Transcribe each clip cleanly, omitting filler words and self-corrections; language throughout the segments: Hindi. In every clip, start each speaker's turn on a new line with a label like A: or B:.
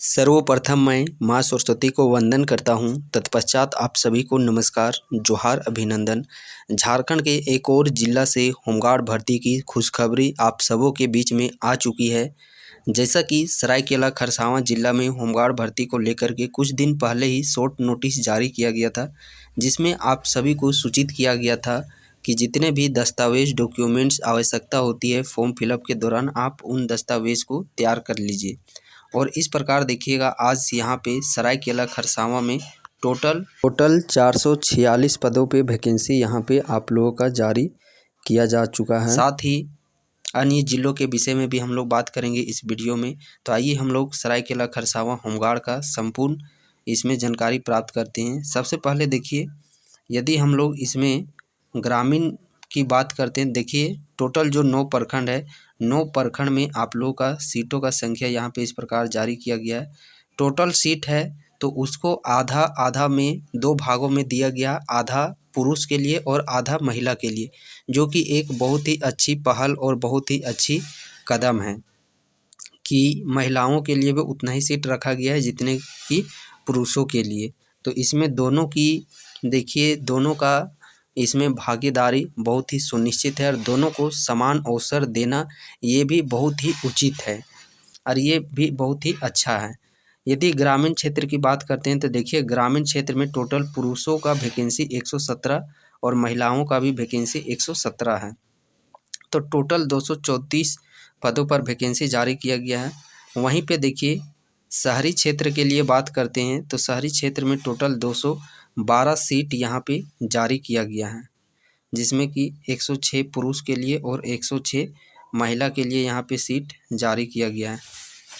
A: सर्वप्रथम मैं माँ सरस्वती को वंदन करता हूँ। तत्पश्चात आप सभी को नमस्कार, जोहार, अभिनंदन। झारखंड के एक और जिला से होमगार्ड भर्ती की खुशखबरी आप सबों के बीच में आ चुकी है। जैसा कि सरायकेला खरसावां जिला में होमगार्ड भर्ती को लेकर के कुछ दिन पहले ही शॉर्ट नोटिस जारी किया गया था, जिसमें आप सभी को सूचित किया गया था कि जितने भी दस्तावेज डॉक्यूमेंट्स आवश्यकता होती है फॉर्म फिलअप के दौरान, आप उन दस्तावेज को तैयार कर लीजिए। और इस प्रकार देखिएगा, आज यहाँ पे सरायकेला खरसावां में टोटल 446 पदों पे वैकेंसी यहाँ पे आप लोगों का जारी किया जा चुका है। साथ ही अन्य जिलों के विषय में भी हम लोग बात करेंगे इस वीडियो में। तो आइए हम लोग सरायकेला खरसावां होमगार्ड का संपूर्ण इसमें जानकारी प्राप्त करते हैं। सबसे पहले देखिए, यदि हम लोग इसमें ग्रामीण की बात करते हैं, देखिए टोटल जो 9 प्रखंड है, 9 प्रखंड में आप लोगों का सीटों का संख्या यहाँ पे इस प्रकार जारी किया गया है। टोटल सीट है तो उसको आधा आधा में 2 भागों में दिया गया, आधा पुरुष के लिए और आधा महिला के लिए, जो कि एक बहुत ही अच्छी पहल और बहुत ही अच्छी कदम है कि महिलाओं के लिए भी उतना ही सीट रखा गया है जितने कि पुरुषों के लिए। तो इसमें दोनों की देखिए, दोनों का इसमें भागीदारी बहुत ही सुनिश्चित है और दोनों को समान अवसर देना ये भी बहुत ही उचित है और ये भी बहुत ही अच्छा है। यदि ग्रामीण क्षेत्र की बात करते हैं तो देखिए, ग्रामीण क्षेत्र में टोटल पुरुषों का वैकेंसी 117 और महिलाओं का भी वैकेंसी 117 है। तो टोटल 234 पदों पर वैकेंसी जारी किया गया है। वहीं पे देखिए, शहरी क्षेत्र के लिए बात करते हैं तो शहरी क्षेत्र में टोटल 212 सीट यहाँ पे जारी किया गया है, जिसमें कि 106 पुरुष के लिए और 106 महिला के लिए यहाँ पे सीट जारी किया गया है।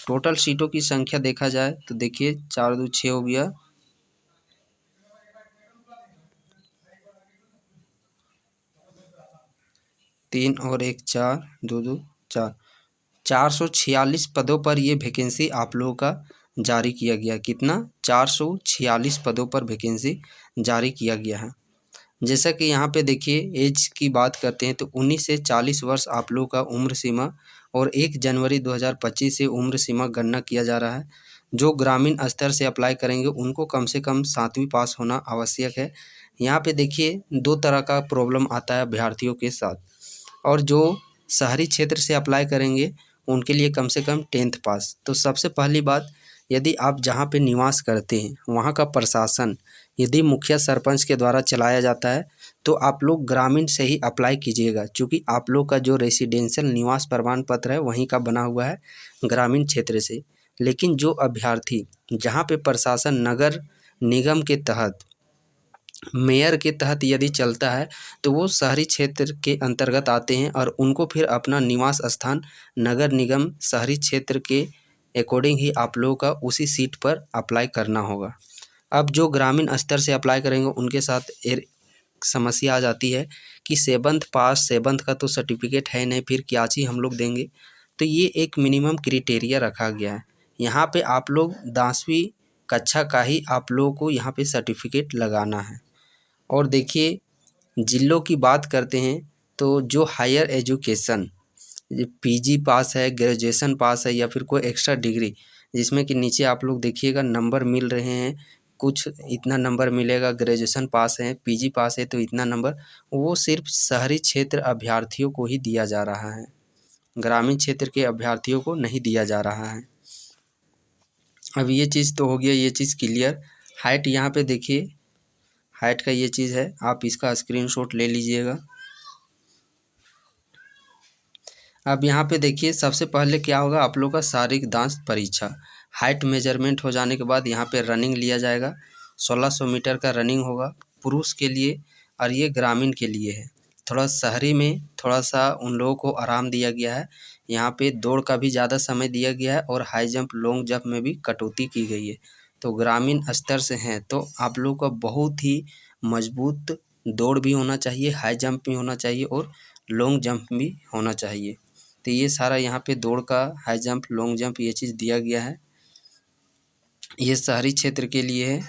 A: टोटल सीटों की संख्या देखा जाए तो देखिए, 4 2 6 हो गया, 3 और 1 4, 2 2 4, 446 पदों पर ये वैकेंसी आप लोगों का जारी किया गया। कितना? 446 पदों पर वैकेंसी जारी किया गया है। जैसा कि यहाँ पे देखिए, एज की बात करते हैं तो 19 से 40 वर्ष आप लोगों का उम्र सीमा और 1 जनवरी 2025 से उम्र सीमा गणना किया जा रहा है। जो ग्रामीण स्तर से अप्लाई करेंगे उनको कम से कम 7वीं पास होना आवश्यक है। यहाँ पे देखिए, 2 तरह का प्रॉब्लम आता है अभ्यर्थियों के साथ, और जो शहरी क्षेत्र से अप्लाई करेंगे उनके लिए कम से कम 10th पास। तो सबसे पहली बात, यदि आप जहाँ पे निवास करते हैं वहाँ का प्रशासन यदि मुखिया सरपंच के द्वारा चलाया जाता है तो आप लोग ग्रामीण से ही अप्लाई कीजिएगा, क्योंकि आप लोग का जो रेसिडेंशियल निवास प्रमाण पत्र है वहीं का बना हुआ है ग्रामीण क्षेत्र से। लेकिन जो अभ्यर्थी जहाँ पे प्रशासन नगर निगम के तहत, मेयर के तहत यदि चलता है तो वो शहरी क्षेत्र के अंतर्गत आते हैं और उनको फिर अपना निवास स्थान नगर निगम शहरी क्षेत्र के अकॉर्डिंग ही आप लोगों का उसी सीट पर अप्लाई करना होगा। अब जो ग्रामीण स्तर से अप्लाई करेंगे उनके साथ एक समस्या आ जाती है कि 7th पास, 7th का तो सर्टिफिकेट है नहीं, फिर क्या चीज़ हम लोग देंगे। तो ये एक मिनिमम क्राइटेरिया रखा गया है। यहाँ पे आप लोग 10वीं कक्षा का ही आप लोगों को यहाँ पे सर्टिफिकेट लगाना है। और देखिए, जिलों की बात करते हैं तो जो हायर एजुकेशन पीजी पास है, ग्रेजुएशन पास है या फिर कोई एक्स्ट्रा डिग्री, जिसमें कि नीचे आप लोग देखिएगा नंबर मिल रहे हैं, कुछ इतना नंबर मिलेगा, ग्रेजुएशन पास है, पीजी पास है तो इतना नंबर, वो सिर्फ शहरी क्षेत्र अभ्यर्थियों को ही दिया जा रहा है, ग्रामीण क्षेत्र के अभ्यर्थियों को नहीं दिया जा रहा है। अब ये चीज़ तो हो गया, ये चीज़ क्लियर। हाइट यहाँ पे देखिए, हाइट का ये चीज़ है, आप इसका स्क्रीनशॉट ले लीजिएगा। अब यहाँ पे देखिए, सबसे पहले क्या होगा, आप लोग का शारीरिक दांत परीक्षा, हाइट मेजरमेंट हो जाने के बाद यहाँ पे रनिंग लिया जाएगा। 1600 मीटर का रनिंग होगा पुरुष के लिए और ये ग्रामीण के लिए है। थोड़ा शहरी में थोड़ा सा उन लोगों को आराम दिया गया है, यहाँ पे दौड़ का भी ज़्यादा समय दिया गया है और हाई जंप लॉन्ग जंप में भी कटौती की गई है। तो ग्रामीण स्तर से हैं तो आप लोग का बहुत ही मजबूत दौड़ भी होना चाहिए, हाई जंप भी होना चाहिए और लॉन्ग जंप भी होना चाहिए। तो ये सारा यहाँ पे दौड़ का, हाई जंप, लॉन्ग जंप ये चीज़ दिया गया है। ये शहरी क्षेत्र के लिए है।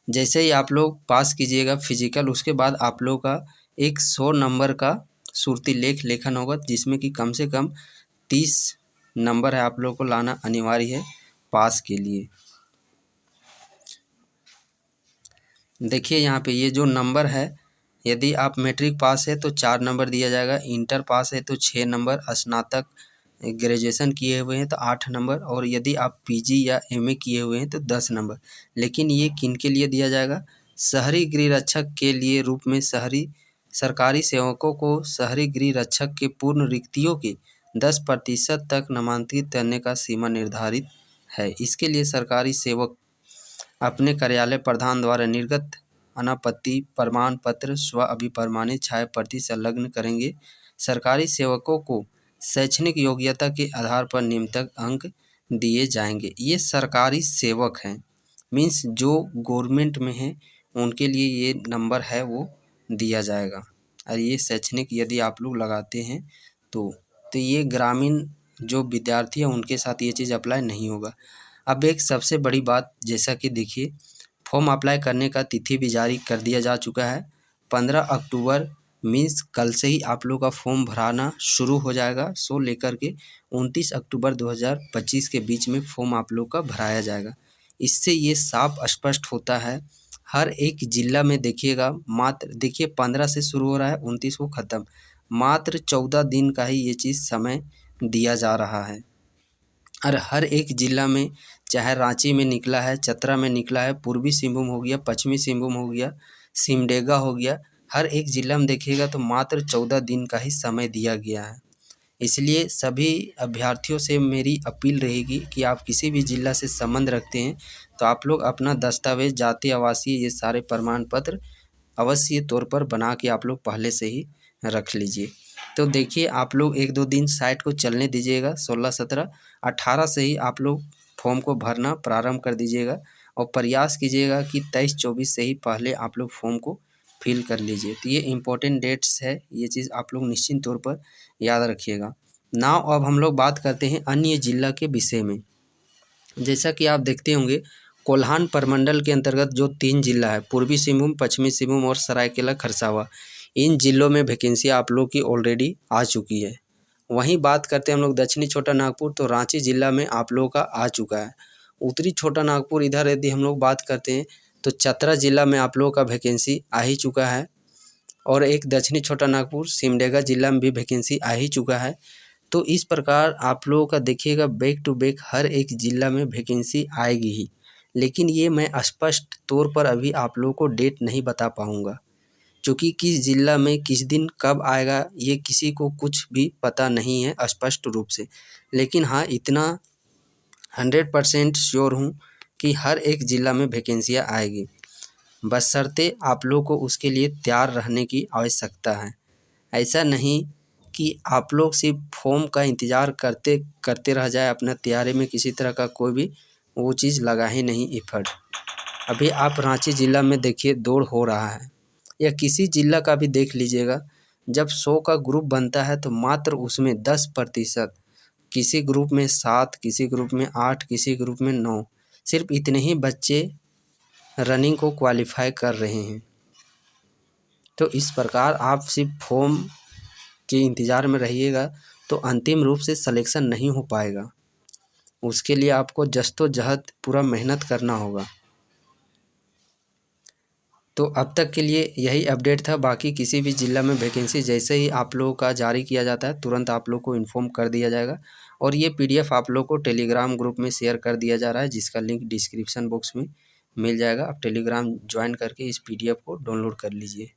A: जैसे ही आप लोग पास कीजिएगा फिजिकल, उसके बाद आप लोग का एक 100 नंबर का सुरती लेख लेखन होगा, जिसमें कि कम से कम 30 नंबर है आप लोग को लाना अनिवार्य है। पास के लिए। देखिए यहाँ पे ये जो नंबर है, यदि आप मैट्रिक पास है तो 4 नंबर दिया जाएगा, इंटर पास है तो 6 नंबर, स्नातक ग्रेजुएशन किए हुए हैं तो 8 नंबर, और यदि आप पीजी या एमए किए हुए हैं तो 10 नंबर। लेकिन ये किन के लिए दिया जाएगा? शहरी गृह रक्षक के लिए रूप में शहरी सरकारी सेवकों को शहरी गृह रक्षक के पूर्ण रिक्तियों के 10% तक नामांकित करने का सीमा निर्धारित है। इसके लिए सरकारी सेवक अपने कार्यालय प्रधान द्वारा निर्गत अनापत्ति प्रमाण पत्र स्व अभिप्रमाणित छाया प्रति संलग्न करेंगे। सरकारी सेवकों को शैक्षणिक योग्यता के आधार पर निम्नतक अंक दिए जाएंगे। ये सरकारी सेवक हैं, मीन्स जो गवर्नमेंट में हैं उनके लिए ये नंबर है वो दिया जाएगा। और ये शैक्षणिक यदि आप लोग लगाते हैं तो ये ग्रामीण जो विद्यार्थी हैं उनके साथ ये चीज़ अप्लाई नहीं होगा। अब एक सबसे बड़ी बात, जैसा कि देखिए फॉर्म अप्लाई करने का तिथि भी जारी कर दिया जा चुका है। 15 अक्टूबर मीन्स कल से ही आप लोग का फॉर्म भराना शुरू हो जाएगा। सो लेकर के 29 अक्टूबर 2025 के बीच में फॉर्म आप लोग का भराया जाएगा। इससे ये साफ स्पष्ट होता है, हर एक जिला में देखिएगा, मात्र देखिए 15 से शुरू हो रहा है, 29 को ख़त्म, मात्र 14 दिन का ही ये चीज़ समय दिया जा रहा है। और हर एक ज़िला में, चाहे रांची में निकला है, चतरा में निकला है, पूर्वी सिंहभूम हो गया, पश्चिमी सिंहभूम हो गया, सिमडेगा हो गया, हर एक ज़िला में देखिएगा तो मात्र 14 दिन का ही समय दिया गया है। इसलिए सभी अभ्यर्थियों से मेरी अपील रहेगी कि आप किसी भी ज़िला से संबंध रखते हैं तो आप लोग अपना दस्तावेज, जाति, आवासीय, ये सारे प्रमाण पत्र अवश्य तौर पर बना के आप लोग पहले से ही रख लीजिए। तो देखिए आप लोग 1-2 दिन साइट को चलने दीजिएगा। 16, 17, 18 से ही आप लोग फॉर्म को भरना प्रारंभ कर दीजिएगा और प्रयास कीजिएगा कि 23, 24 से ही पहले आप लोग फॉर्म को फिल कर लीजिए। तो ये इम्पोर्टेंट डेट्स है, ये चीज़ आप लोग निश्चित तौर पर याद रखिएगा। नाउ अब हम लोग बात करते हैं अन्य जिला के विषय में। जैसा कि आप देखते होंगे कोल्हान प्रमंडल के अंतर्गत जो 3 जिला है, पूर्वी सिंहभूम, पश्चिमी सिंहभूम और सरायकेला खरसावां, इन जिलों में वैकेंसी आप लोग की ऑलरेडी आ चुकी है। वहीं बात करते हैं हम लोग दक्षिणी छोटा नागपुर, तो रांची जिला में आप लोगों का आ चुका है। उत्तरी छोटा नागपुर, इधर यदि हम लोग बात करते हैं तो चतरा जिला में आप लोगों का वैकेंसी आ ही चुका है। और एक दक्षिणी छोटा नागपुर सिमडेगा जिला में भी वैकेंसी आ ही चुका है। तो इस प्रकार आप लोगों का देखिएगा बैक टू बैक हर एक ज़िला में वैकेंसी आएगी ही। लेकिन ये मैं स्पष्ट तौर पर अभी आप लोगों को डेट नहीं बता पाऊँगा, क्योंकि किस ज़िला में किस दिन कब आएगा ये किसी को कुछ भी पता नहीं है स्पष्ट रूप से। लेकिन हाँ, इतना 100% श्योर हूँ कि हर एक ज़िला में वैकेंसियाँ आएगी, बशर्ते आप लोग को उसके लिए तैयार रहने की आवश्यकता है। ऐसा नहीं कि आप लोग सिर्फ फॉर्म का इंतज़ार करते करते रह जाए, अपना तैयारी में किसी तरह का कोई भी वो चीज़ लगा ही नहीं एफर्ट। अभी आप रांची ज़िला में देखिए दौड़ हो रहा है, या किसी ज़िला का भी देख लीजिएगा, जब 100 का ग्रुप बनता है तो मात्र उसमें 10%, किसी ग्रुप में 7, किसी ग्रुप में 8, किसी ग्रुप में 9, सिर्फ इतने ही बच्चे रनिंग को क्वालिफाई कर रहे हैं। तो इस प्रकार आप सिर्फ फॉर्म के इंतज़ार में रहिएगा तो अंतिम रूप से सिलेक्शन नहीं हो पाएगा। उसके लिए आपको जद्दोजहद पूरा मेहनत करना होगा। तो अब तक के लिए यही अपडेट था। बाकी किसी भी ज़िला में वैकेंसी जैसे ही आप लोगों का जारी किया जाता है तुरंत आप लोग को इन्फॉर्म कर दिया जाएगा। और ये PDF आप लोग को टेलीग्राम ग्रुप में शेयर कर दिया जा रहा है, जिसका लिंक डिस्क्रिप्शन बॉक्स में मिल जाएगा। आप टेलीग्राम ज्वाइन करके इस PDF को डाउनलोड कर लीजिए।